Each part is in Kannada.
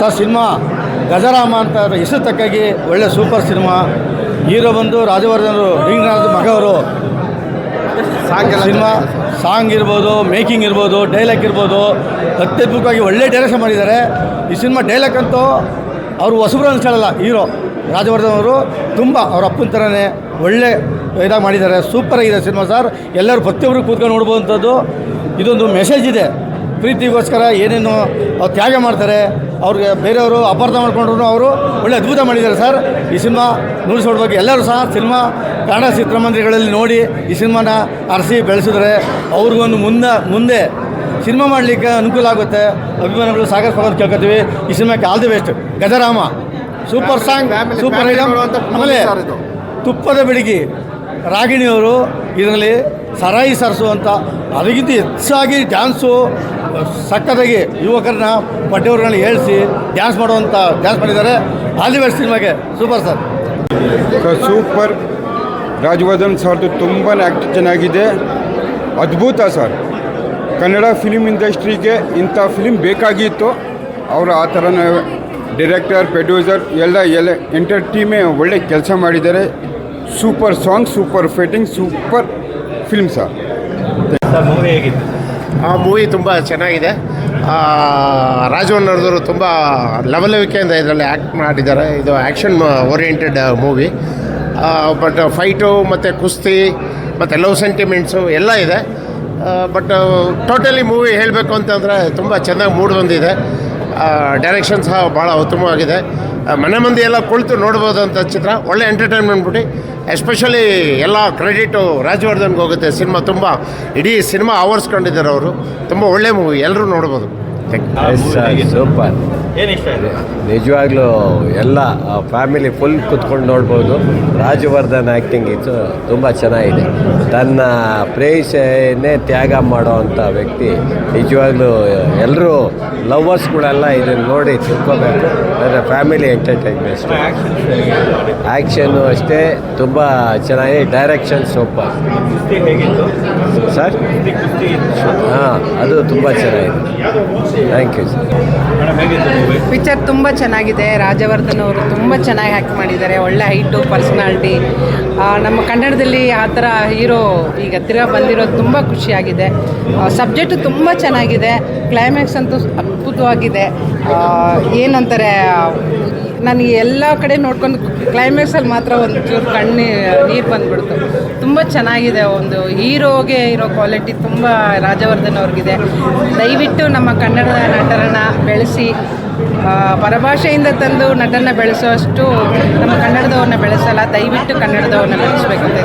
ಸರ್ ಸಿನಿಮಾ ಗಜರಾಮ ಅಂತ ಹೆಸರು ತಕ್ಕಾಗಿ ಒಳ್ಳೆ ಸೂಪರ್ ಸಿನಿಮಾ. ಹೀರೋ ಬಂದು ರಾಜವರ್ಧನ್ ರಿಂಗನಾಥ್ ಮಗ ಅವರು. ಸಿನಿಮಾ ಸಾಂಗ್ ಇರ್ಬೋದು, ಮೇಕಿಂಗ್ ಇರ್ಬೋದು, ಡೈಲಾಗ್ ಇರ್ಬೋದು, ಅತ್ಯದ್ಭುತವಾಗಿ ಒಳ್ಳೆ ಡೈರೆಕ್ಷನ್ ಮಾಡಿದ್ದಾರೆ. ಈ ಸಿನಿಮಾ ಡೈಲಾಗ್ ಅಂತೂ ಅವರು ಹೊಸಬ್ರು ಅನ್ಸಲ್ಲ. ಹೀರೋ ರಾಜವರ್ಧನ್ ಅವರು ತುಂಬ ಅವ್ರ ಅಪ್ಪನ ಥರನೇ ಒಳ್ಳೆ ಇದಾಗಿ ಮಾಡಿದ್ದಾರೆ. ಸೂಪರಾಗಿದೆ ಸಿನಿಮಾ ಸರ್. ಎಲ್ಲರೂ ಪ್ರತಿಯೊಬ್ಬರು ಕೂತ್ಕೊಂಡು ನೋಡ್ಬೋದಂಥದ್ದು. ಇದೊಂದು ಮೆಸೇಜ್ ಇದೆ. ಪ್ರೀತಿಗೋಸ್ಕರ ಏನೇನು ಅವ್ರು ತ್ಯಾಗ ಮಾಡ್ತಾರೆ, ಅವ್ರಿಗೆ ಬೇರೆಯವರು ಅಪಾರ್ಥ ಮಾಡ್ಕೊಂಡ್ರು ಅವರು ಒಳ್ಳೆ ಅದ್ಭುತ ಮಾಡಿದ್ದಾರೆ ಸರ್. ಈ ಸಿನಿಮಾ ನುಡಿಸೋಡ್ಬೇಕು. ಎಲ್ಲರೂ ಸಹ ಸಿನಿಮಾ ಕನ್ನಡ ಚಿತ್ರಮಂದಿರಗಳಲ್ಲಿ ನೋಡಿ ಈ ಸಿನಿಮಾನ ಅರಸಿ ಬೆಳೆಸಿದ್ರೆ ಅವ್ರಿಗೊಂದು ಮುಂದೆ ಸಿನಿಮಾ ಮಾಡಲಿಕ್ಕೆ ಅನುಕೂಲ ಆಗುತ್ತೆ. ಅಭಿಮಾನಿಗಳು ಸಾಗರಿಸ್ಕೊಂಡು ಕೇಳ್ಕೊತೀವಿ. ಈ ಸಿನಿಮಾಕ್ಕೆ all the best. Gajarama super song, super item. ಆಮೇಲೆ ತುಪ್ಪದ ಬೆಡಗಿ ರಾಗಿಣಿಯವರು ಇದರಲ್ಲಿ ಸರಾಯಿ ಸರಸು ಅಂತ ಅದಕ್ಕಿಂತ ಹೆಚ್ಚಾಗಿ ಡ್ಯಾನ್ಸು ಸಕ್ಕತ್ತಾಗಿ ಯುವಕರನ್ನ ಪಡ್ಡೆಯವ್ರನ್ನ ಹೇಳಿಸಿ ಡ್ಯಾನ್ಸ್ ಮಾಡುವಂಥ ಡ್ಯಾನ್ಸ್ ಮಾಡಿದ್ದಾರೆ. ಆಲ್ ದಿ ಬೆಸ್ಟ್ ಸಿನಿಮಾಗೆ. Super sir. ಸೂಪರ್. ರಾಜವರ್ಧನ್ ಸರ್ದು ತುಂಬಾ ಆ್ಯಕ್ಟ್ ಚೆನ್ನಾಗಿದೆ. ಅದ್ಭುತ ಸರ್. ಕನ್ನಡ ಫಿಲಿಮ್ ಇಂಡಸ್ಟ್ರಿಗೆ ಇಂಥ ಫಿಲಿಮ್ ಬೇಕಾಗಿತ್ತು. ಅವರು ಆ ಥರನೇ ಡೈರೆಕ್ಟರ್, ಪ್ರೊಡ್ಯೂಸರ್ ಎಲ್ಲ ಎಂಟರ್ ಟೀಮೇ ಒಳ್ಳೆ ಕೆಲಸ ಮಾಡಿದ್ದಾರೆ. Super song, super fighting, super film sir. Movie ಹೇಗಿತ್ತು? ಆ ಮೂವಿ ತುಂಬ ಚೆನ್ನಾಗಿದೆ. ರಾಜವರ್ಧನ್ ತುಂಬ ಲವಲವಿಕೆಯಿಂದ ಇದರಲ್ಲಿ ಆ್ಯಕ್ಟ್ ಮಾಡಿದ್ದಾರೆ. ಇದು action oriented movie. But fight ಮತ್ತು ಕುಸ್ತಿ ಮತ್ತು ಲವ್ ಸೆಂಟಿಮೆಂಟ್ಸು ಎಲ್ಲ ಇದೆ. ಬಟ್ ಟೋಟಲಿ ಮೂವಿ ಹೇಳಬೇಕು ಅಂತಂದರೆ ತುಂಬ ಚೆನ್ನಾಗಿ ಮೂಡ್ ಬಂದಿದೆ. ಡೈರೆಕ್ಷನ್ ಸಹ ಭಾಳ ಉತ್ತಮವಾಗಿದೆ. ಮನೆ ಮಂದಿ ಎಲ್ಲ ಕುಳಿತು ನೋಡ್ಬೋದಂಥ ಚಿತ್ರ. ಒಳ್ಳೆ ಎಂಟರ್ಟೈನ್ಮೆಂಟ್ ಬಿಟ್ಟು ಎಸ್ಪೆಷಲಿ ಎಲ್ಲ ಕ್ರೆಡಿಟು ರಾಜವರ್ಧನ್ಗೆ ಹೋಗುತ್ತೆ. ಸಿನಿಮಾ ತುಂಬ ಇಡೀ ಸಿನಿಮಾ ಆವರಿಸ್ಕೊಂಡಿದ್ದಾರೆ ಅವರು. ತುಂಬ ಒಳ್ಳೆ ಮೂವಿ, ಎಲ್ಲರೂ ನೋಡ್ಬೋದು. ಸೂಪರ್. ಏನು ಇಷ್ಟ ಇದೆ? ನಿಜವಾಗ್ಲೂ ಎಲ್ಲ ಫ್ಯಾಮಿಲಿ ಫುಲ್ ಕುತ್ಕೊಂಡು ನೋಡ್ಬೋದು. ರಾಜವರ್ಧನ್ ಆ್ಯಕ್ಟಿಂಗ್ ಇದು ತುಂಬ ಚೆನ್ನಾಗಿದೆ. ತನ್ನ ಪ್ರೇಯಸನ್ನೇ ತ್ಯಾಗ ಮಾಡೋವಂಥ ವ್ಯಕ್ತಿ. ನಿಜವಾಗ್ಲೂ ಎಲ್ಲರೂ ಲವರ್ಸ್ಗಳೆಲ್ಲ ಇದನ್ನು ನೋಡಿ ತಿಳ್ಕೊಬೇಕು. ಅಂದರೆ ಫ್ಯಾಮಿಲಿ ಎಂಟರ್ಟೈನ್ಮೆಂಟ್. ಆ್ಯಕ್ಷನ್ನು ಅಷ್ಟೇ ತುಂಬ ಚೆನ್ನಾಗಿ. Direction super sir. ಹಾಂ, ಅದು ತುಂಬ ಚೆನ್ನಾಗಿದೆ. Thank you sir. ಪಿಕ್ಚರ್ ತುಂಬ ಚೆನ್ನಾಗಿದೆ. ರಾಜವರ್ಧನ್ ಅವರು ತುಂಬ ಚೆನ್ನಾಗಿ ಆ್ಯಕ್ಟ್ ಮಾಡಿದ್ದಾರೆ. ಒಳ್ಳೆ ಹೈಟು, ಪರ್ಸ್ನಾಲಿಟಿ. ನಮ್ಮ ಕನ್ನಡದಲ್ಲಿ ಆ ಥರ ಹೀರೋ ಈಗ ತಿರ್ಗಾ ಬಂದಿರೋದು ತುಂಬ ಖುಷಿಯಾಗಿದೆ. ಸಬ್ಜೆಕ್ಟು ತುಂಬ ಚೆನ್ನಾಗಿದೆ. ಕ್ಲೈಮ್ಯಾಕ್ಸ್ ಅಂತೂ ಅದ್ಭುತವಾಗಿದೆ. ಏನಂತಾರೆ, ನಾನು ಎಲ್ಲ ಕಡೆ ನೋಡ್ಕೊಂಡು ಕ್ಲೈಮ್ಯಾಕ್ಸಲ್ಲಿ ಮಾತ್ರ ಒಂದು ಚೂರು ನೀರು ಬಂದುಬಿಡ್ತು. ತುಂಬ ಚೆನ್ನಾಗಿದೆ. ಒಂದು ಹೀರೋಗೆ ಇರೋ ಕ್ವಾಲಿಟಿ ತುಂಬ ರಾಜವರ್ಧನ್ ಅವ್ರಿಗಿದೆ. ದಯವಿಟ್ಟು ನಮ್ಮ ಕನ್ನಡದ ನಟರನ್ನು ಬೆಳೆಸಿ, ಪರಭಾಷೆಯಿಂದ ತಂದು ನಟನ ಬೆಳೆಸೋಷ್ಟು ನಮ್ಮ ಕನ್ನಡದವ್ರನ್ನ ಬೆಳೆಸಲ್ಲ. ದಯವಿಟ್ಟು ಕನ್ನಡದವ್ರನ್ನ ಬೆಳೆಸಬೇಕಂತ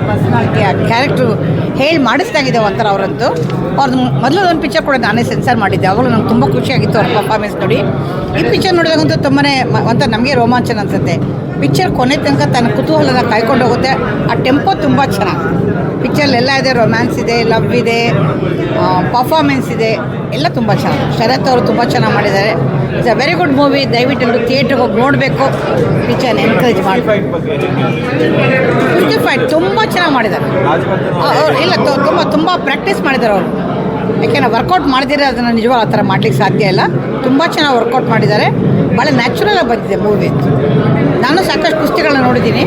ಪರ್ಸನಾಲಿಟಿ, ಆ ಕ್ಯಾರೆಕ್ಟ್ರು ಹೇಳಿ ಮಾಡಿಸ್ದಾಗಿದೆ ಒಂಥರ. ಅವರಂತೂ ಅವ್ರದ್ದು ಮೊದಲು ಒಂದು ಪಿಕ್ಚರ್ ಕೂಡ ನಾನೇ ಸೆನ್ಸರ್ ಮಾಡಿದ್ದೆ. ಅವಾಗಲೂ ನಂಗೆ ತುಂಬ ಖುಷಿಯಾಗಿತ್ತು ಅವ್ರ ಪರ್ಫಾರ್ಮೆನ್ಸ್ ನೋಡಿ. ಈ ಪಿಕ್ಚರ್ ನೋಡಿದಾಗಂತೂ ತುಂಬಾ ಒಂಥರ ನಮಗೆ ರೋಮಾಂಚನ ಅನಿಸುತ್ತೆ. ಪಿಕ್ಚರ್ ಕೊನೆ ತನಕ ತನ್ನ ಕುತೂಹಲನ ಕಾಯ್ಕೊಂಡು ಹೋಗುತ್ತೆ. ಆ ಟೆಂಪೋ ತುಂಬ ಚೆನ್ನಾಗಿ. ಪಿಕ್ಚರ್ಲೆಲ್ಲ ಇದೆ. ರೊಮ್ಯಾನ್ಸ್ ಇದೆ, ಲವ್ ಇದೆ, ಪರ್ಫಾರ್ಮೆನ್ಸ್ ಇದೆ, ಎಲ್ಲ ತುಂಬ ಚೆನ್ನಾಗಿ. ಶರತ್ ಅವರು ತುಂಬ ಚೆನ್ನಾಗಿ ಮಾಡಿದ್ದಾರೆ. It's a very good movie. ದಯವಿಟ್ಟು ಎಲ್ಲರೂ ಥಿಯೇಟ್ರಿಗೆ ಹೋಗಿ ನೋಡಬೇಕು. ಪಿಕ್ಚರ್ನ ಎನ್ಕರೇಜ್ ಮಾಡಿ. ಕುಸ್ತಿ ಫೈಟ್ ತುಂಬ ಚೆನ್ನಾಗಿ ಮಾಡಿದ್ದಾರೆ. ಇಲ್ಲ, ತುಂಬ ಪ್ರಾಕ್ಟೀಸ್ ಮಾಡಿದ್ದಾರೆ ಅವರು. ಯಾಕೆಂದರೆ ವರ್ಕೌಟ್ ಮಾಡಿದರೆ ಅದನ್ನು ನಿಜವಾಗ ಆ ಥರ ಮಾಡಲಿಕ್ಕೆ ಸಾಧ್ಯ ಇಲ್ಲ. ತುಂಬ ಚೆನ್ನಾಗಿ ವರ್ಕೌಟ್ ಮಾಡಿದ್ದಾರೆ. ಭಾಳ ನ್ಯಾಚುರಲಾಗಿ ಬಂದಿದೆ ಮೂವಿ. ನಾನು ಸಾಕಷ್ಟು ಕುಸ್ತಿಗಳನ್ನ ನೋಡಿದ್ದೀನಿ.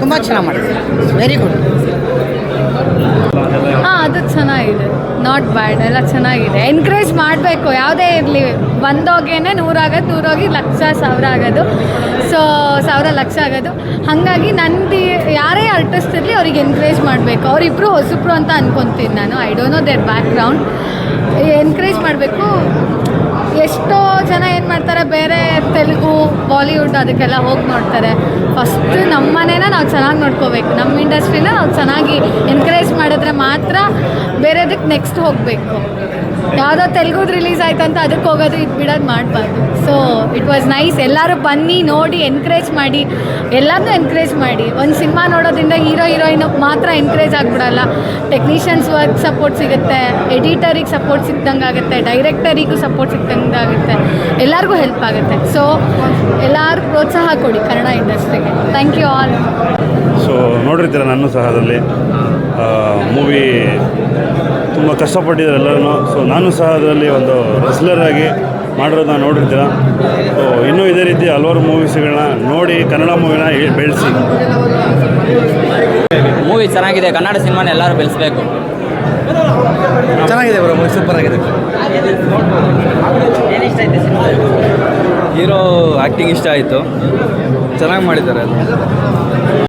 ತುಂಬ ಚೆನ್ನಾಗಿ ಮಾಡಿದ್ದಾರೆ. Very good. ಹಾಂ, ಅದು ಚೆನ್ನಾಗಿದೆ. Not bad. ಎಲ್ಲ ಚೆನ್ನಾಗಿದೆ. ಎನ್ಕರೇಜ್ ಮಾಡಬೇಕು. ಯಾವುದೇ ಇರಲಿ, ಬಂದೋಗೇನೆ 100 ಆಗೋದು, 100 ಹೋಗಿ ಲಕ್ಷ, 1000 ಆಗೋದು. ಸೊ 1000 ಲಕ್ಷ ಆಗೋದು. ಹಾಗಾಗಿ ನಂದು ಯಾರೇ ಆರ್ಟಿಸ್ಟ್ ಇರಲಿ ಅವ್ರಿಗೆ ಎನ್ಕರೇಜ್ ಮಾಡಬೇಕು. ಅವರಿಬ್ಬರು ಹೊಸಬ್ರು ಅಂತ ಅನ್ಕೊತೀನಿ ನಾನು. I don't know their background. Encourage ಮಾಡಬೇಕು. ಎಷ್ಟೋ ಜನ ಏನು ಮಾಡ್ತಾರೆ, ಬೇರೆ ತೆಲುಗು, ಬಾಲಿವುಡ್ ಅದಕ್ಕೆಲ್ಲ ಹೋಗಿ ನೋಡ್ತಾರೆ. ಫಸ್ಟ್ ನಮ್ಮ ಮನೇನ ನಾವು ಚೆನ್ನಾಗಿ ನೋಡ್ಕೋಬೇಕು. ನಮ್ಮ ಇಂಡಸ್ಟ್ರಿನ ನಾವು ಚೆನ್ನಾಗಿ ಎನ್ಕರೇಜ್ ಮಾಡಿದ್ರೆ ಮಾತ್ರ ಬೇರೆದಕ್ಕೆ ನೆಕ್ಸ್ಟ್ ಹೋಗಬೇಕು. ಯಾವುದೋ ತೆಲುಗುದು ರಿಲೀಸ್ ಆಯ್ತು ಅಂತ ಅದಕ್ಕೆ ಹೋಗೋದು, ಇದು ಬಿಡೋದು ಮಾಡಬಾರ್ದು. So it was nice. ಎಲ್ಲರೂ ಬನ್ನಿ, ನೋಡಿ, ಎನ್ಕರೇಜ್ ಮಾಡಿ. ಎಲ್ಲರನ್ನೂ ಎನ್ಕರೇಜ್ ಮಾಡಿ. ಒಂದು ಸಿನಿಮಾ ನೋಡೋದ್ರಿಂದ ಹೀರೋಯಿನ್ ಮಾತ್ರ ಎನ್ಕರೇಜ್ ಆಗಿಬಿಡಲ್ಲ. ಟೆಕ್ನಿಷಿಯನ್ಸ್ ವರ್ಕ್ ಸಪೋರ್ಟ್ ಸಿಗುತ್ತೆ, ಎಡಿಟರಿಗೆ ಸಪೋರ್ಟ್ ಸಿಕ್ದಂಗೆ ಆಗುತ್ತೆ, ಡೈರೆಕ್ಟರಿಗೂ ಸಪೋರ್ಟ್ ಸಿಕ್ದಂಗೆ ಆಗುತ್ತೆ, ಎಲ್ಲರಿಗೂ ಹೆಲ್ಪ್ ಆಗುತ್ತೆ. ಸೊ ಎಲ್ಲರೂ ಪ್ರೋತ್ಸಾಹ ಕೊಡಿ ಕನ್ನಡ ಇಂಡಸ್ಟ್ರಿಗೆ. Thank you all. ಸೊ ನೋಡಿರ್ತೀರ, ನಾನು ಸಹ ಅದರಲ್ಲಿ ಮೂವಿ ತುಂಬ ಕಷ್ಟಪಟ್ಟಿದ್ದಾರೆ ಎಲ್ಲರೂ. ಸೊ ನಾನು ಸಹ ಅದರಲ್ಲಿ ಒಂದು ರೆಸ್ಲರ್ ಆಗಿ ಮಾಡಿರೋದನ್ನ ನೋಡಿರ್ತೀರ. ಸೊ ಇನ್ನೂ ಇದೇ ರೀತಿ ಹಲವಾರು ಮೂವೀಸ್ಗಳನ್ನ ನೋಡಿ ಕನ್ನಡ ಮೂವಿನ ಬೆಳೆಸಿ. ಮೂವಿ ಚೆನ್ನಾಗಿದೆ, ಕನ್ನಡ ಸಿನಿಮಾನ ಎಲ್ಲರೂ ಬೆಳೆಸಬೇಕು. ಚೆನ್ನಾಗಿದೆ ಬ್ರೋ, ಸೂಪರ್ ಆಗಿದೆ. ಹೀರೋ ಆ್ಯಕ್ಟಿಂಗ್ ಇಷ್ಟ ಆಯಿತು, ಚೆನ್ನಾಗಿ ಮಾಡಿದ್ದಾರೆ ಅದು.